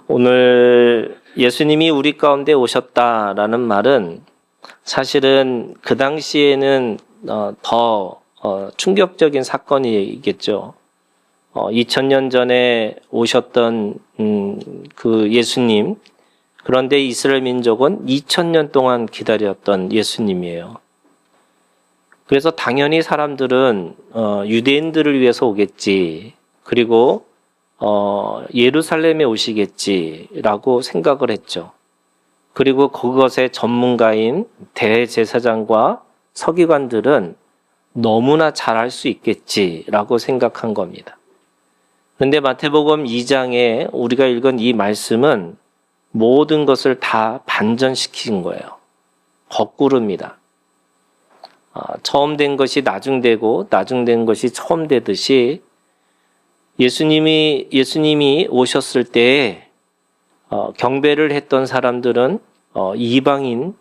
오늘 예수님이 우리 가운데 오셨다라는 말은 사실은 그 당시에는 더 충격적인 사건이겠죠. 2000년 전에 오셨던 그 예수님, 그런데 이스라엘 민족은 2000년 동안 기다렸던 예수님이에요. 그래서 당연히 사람들은 유대인들을 위해서 오겠지, 그리고 예루살렘에 오시겠지라고 생각을 했죠. 그리고 그것의 전문가인 대제사장과 서기관들은 너무나 잘할 수 있겠지라고 생각한 겁니다. 그런데 마태복음 2장에 우리가 읽은 이 말씀은 모든 것을 다 반전시킨 거예요. 거꾸로입니다. 처음 된 것이 나중되고 나중된 것이 처음 되듯이 예수님이 오셨을 때 경배를 했던 사람들은 이방인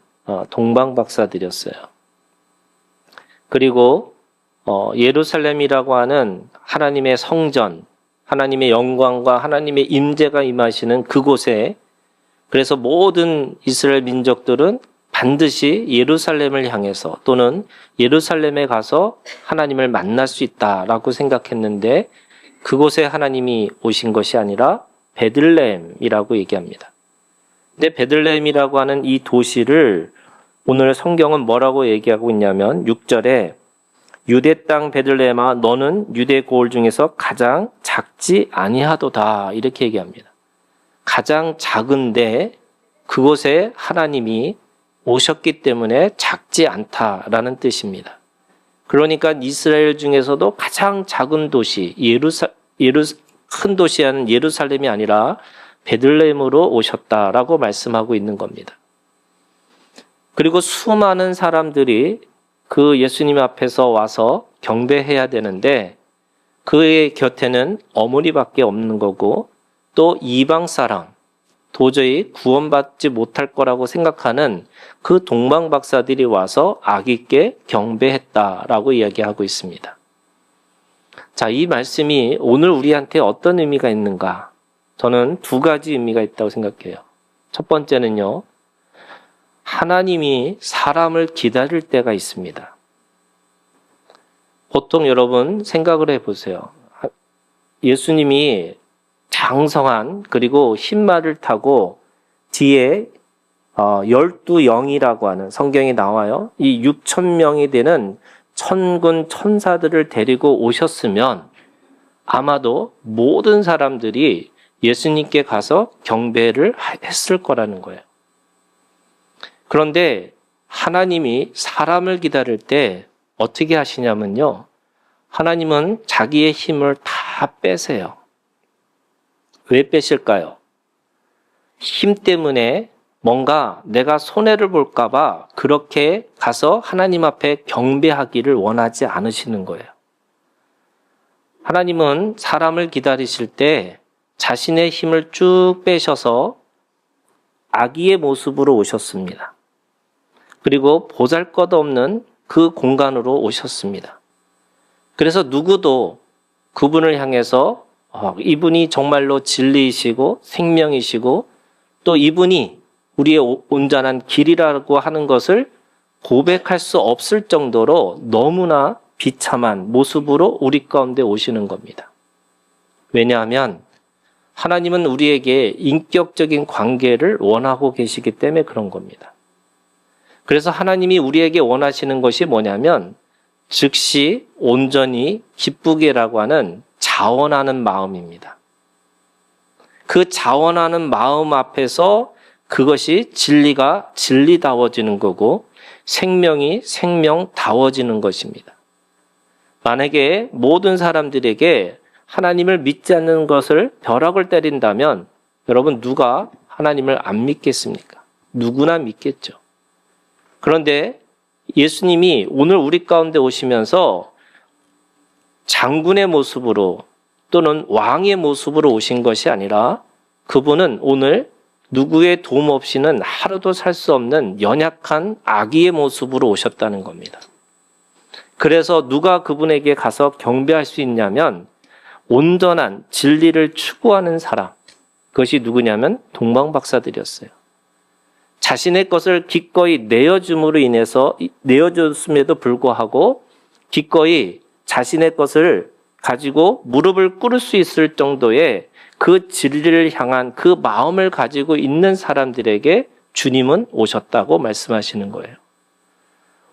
동방 박사들이었어요. 그리고 예루살렘이라고 하는 하나님의 성전, 하나님의 영광과 하나님의 임재가 임하시는 그곳에, 그래서 모든 이스라엘 민족들은 반드시 예루살렘을 향해서 또는 예루살렘에 가서 하나님을 만날 수 있다라고 생각했는데, 그곳에 하나님이 오신 것이 아니라 베들레헴이라고 얘기합니다. 근데 베들레헴이라고 하는 이 도시를 오늘 성경은 뭐라고 얘기하고 있냐면 6절에 유대 땅 베들레헴아 너는 유대 고을 중에서 가장 작지 아니하도다, 이렇게 얘기합니다. 가장 작은데 그곳에 하나님이 오셨기 때문에 작지 않다라는 뜻입니다. 그러니까 이스라엘 중에서도 가장 작은 도시, 큰 도시는 예루살렘이 아니라 베들레헴으로 오셨다라고 말씀하고 있는 겁니다. 그리고 수많은 사람들이 그 예수님 앞에서 와서 경배해야 되는데 그의 곁에는 어머니밖에 없는 거고, 또 이방 사람, 도저히 구원받지 못할 거라고 생각하는 그 동방 박사들이 와서 악있게 경배했다라고 이야기하고 있습니다. 자, 이 말씀이 오늘 우리한테 어떤 의미가 있는가? 저는 두 가지 의미가 있다고 생각해요. 첫 번째는요, 하나님이 사람을 기다릴 때가 있습니다. 보통 여러분 생각을 해보세요. 예수님이 장성한, 그리고 흰말을 타고 뒤에 12영이라고 하는 성경이 나와요. 이 6,000명이 되는 천군 천사들을 데리고 오셨으면 아마도 모든 사람들이 예수님께 가서 경배를 했을 거라는 거예요. 그런데 하나님이 사람을 기다릴 때 어떻게 하시냐면요, 하나님은 자기의 힘을 다 빼세요. 왜 빼실까요? 힘 때문에 뭔가 내가 손해를 볼까 봐 그렇게 가서 하나님 앞에 경배하기를 원하지 않으시는 거예요. 하나님은 사람을 기다리실 때 자신의 힘을 쭉 빼셔서 아기의 모습으로 오셨습니다. 그리고 보잘것없는 그 공간으로 오셨습니다. 그래서 누구도 그분을 향해서 이분이 정말로 진리이시고 생명이시고 또 이분이 우리의 온전한 길이라고 하는 것을 고백할 수 없을 정도로 너무나 비참한 모습으로 우리 가운데 오시는 겁니다. 왜냐하면 하나님은 우리에게 인격적인 관계를 원하고 계시기 때문에 그런 겁니다. 그래서 하나님이 우리에게 원하시는 것이 뭐냐면 즉시 온전히 기쁘게라고 하는 자원하는 마음입니다. 그 자원하는 마음 앞에서 그것이 진리가 진리다워지는 거고 생명이 생명다워지는 것입니다. 만약에 모든 사람들에게 하나님을 믿지 않는 것을 벼락을 때린다면 여러분 누가 하나님을 안 믿겠습니까? 누구나 믿겠죠. 그런데 예수님이 오늘 우리 가운데 오시면서 장군의 모습으로 또는 왕의 모습으로 오신 것이 아니라 그분은 오늘 누구의 도움 없이는 하루도 살 수 없는 연약한 아기의 모습으로 오셨다는 겁니다. 그래서 누가 그분에게 가서 경배할 수 있냐면 온전한 진리를 추구하는 사람, 그것이 누구냐면 동방박사들이었어요. 자신의 것을 기꺼이 내어줬음에도 불구하고 기꺼이 자신의 것을 가지고 무릎을 꿇을 수 있을 정도의 그 진리를 향한 그 마음을 가지고 있는 사람들에게 주님은 오셨다고 말씀하시는 거예요.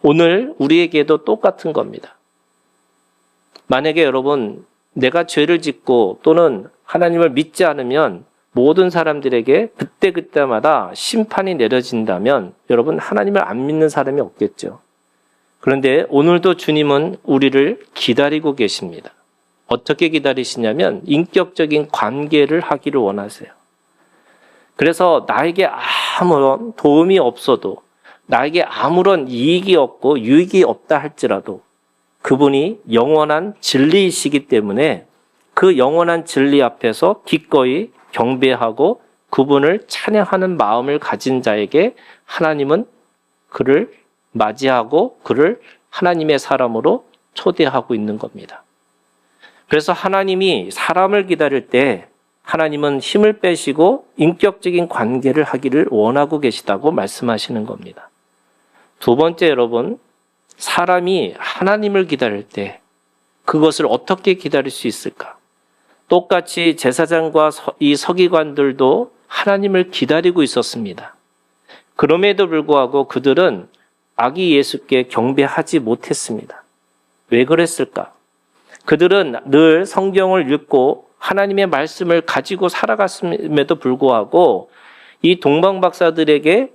오늘 우리에게도 똑같은 겁니다. 만약에 여러분 내가 죄를 짓고 또는 하나님을 믿지 않으면 모든 사람들에게 그때그때마다 심판이 내려진다면 여러분 하나님을 안 믿는 사람이 없겠죠. 그런데 오늘도 주님은 우리를 기다리고 계십니다. 어떻게 기다리시냐면 인격적인 관계를 하기를 원하세요. 그래서 나에게 아무런 도움이 없어도 나에게 아무런 이익이 없고 유익이 없다 할지라도 그분이 영원한 진리이시기 때문에 그 영원한 진리 앞에서 기꺼이 경배하고 그분을 찬양하는 마음을 가진 자에게 하나님은 그를 맞이하고 그를 하나님의 사람으로 초대하고 있는 겁니다. 그래서 하나님이 사람을 기다릴 때 하나님은 힘을 빼시고 인격적인 관계를 하기를 원하고 계시다고 말씀하시는 겁니다. 두 번째 여러분, 사람이 하나님을 기다릴 때 그것을 어떻게 기다릴 수 있을까? 똑같이 제사장과 이 서기관들도 하나님을 기다리고 있었습니다. 그럼에도 불구하고 그들은 아기 예수께 경배하지 못했습니다. 왜 그랬을까? 그들은 늘 성경을 읽고 하나님의 말씀을 가지고 살아갔음에도 불구하고 이 동방박사들에게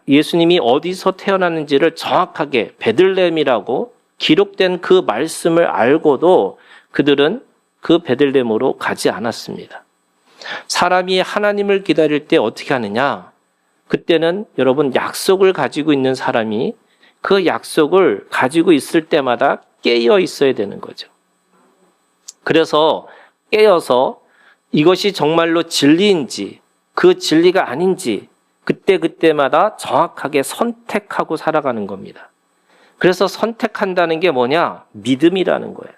예수님이 어디서 태어났는지를 정확하게 베들레헴이라고 기록된 그 말씀을 알고도 그들은 그 베들레헴으로 가지 않았습니다. 사람이 하나님을 기다릴 때 어떻게 하느냐? 그때는 여러분 약속을 가지고 있는 사람이 그 약속을 가지고 있을 때마다 깨어 있어야 되는 거죠. 그래서 깨어서 이것이 정말로 진리인지 그 진리가 아닌지 그때마다 정확하게 선택하고 살아가는 겁니다. 그래서 선택한다는 게 뭐냐? 믿음이라는 거예요.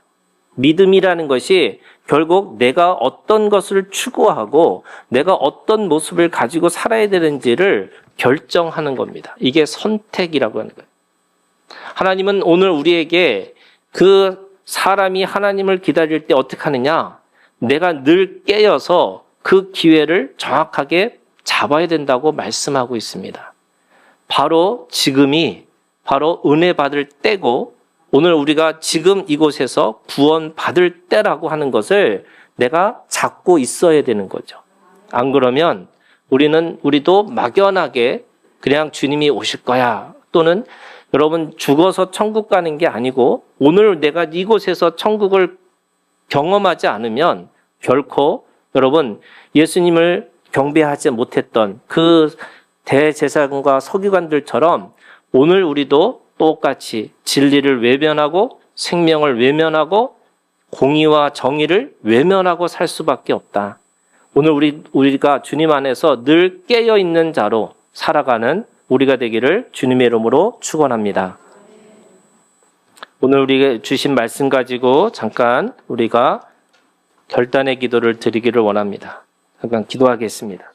믿음이라는 것이 결국 내가 어떤 것을 추구하고 내가 어떤 모습을 가지고 살아야 되는지를 결정하는 겁니다. 이게 선택이라고 하는 거예요. 하나님은 오늘 우리에게 그 사람이 하나님을 기다릴 때 어떻게 하느냐? 내가 늘 깨어서 그 기회를 정확하게 잡아야 된다고 말씀하고 있습니다. 바로 지금이 바로 은혜 받을 때고 오늘 우리가 지금 이곳에서 구원 받을 때라고 하는 것을 내가 잡고 있어야 되는 거죠. 안 그러면 우리도 막연하게 그냥 주님이 오실 거야. 또는 여러분 죽어서 천국 가는 게 아니고 오늘 내가 이곳에서 천국을 경험하지 않으면 결코 여러분 예수님을 경배하지 못했던 그 대제사장과 서기관들처럼 오늘 우리도 똑같이 진리를 외면하고 생명을 외면하고 공의와 정의를 외면하고 살 수밖에 없다. 오늘 우리가 주님 안에서 늘 깨어 있는 자로 살아가는 우리가 되기를 주님의 이름으로 축원합니다. 오늘 우리에게 주신 말씀 가지고 잠깐 우리가 결단의 기도를 드리기를 원합니다. 잠깐 기도하겠습니다.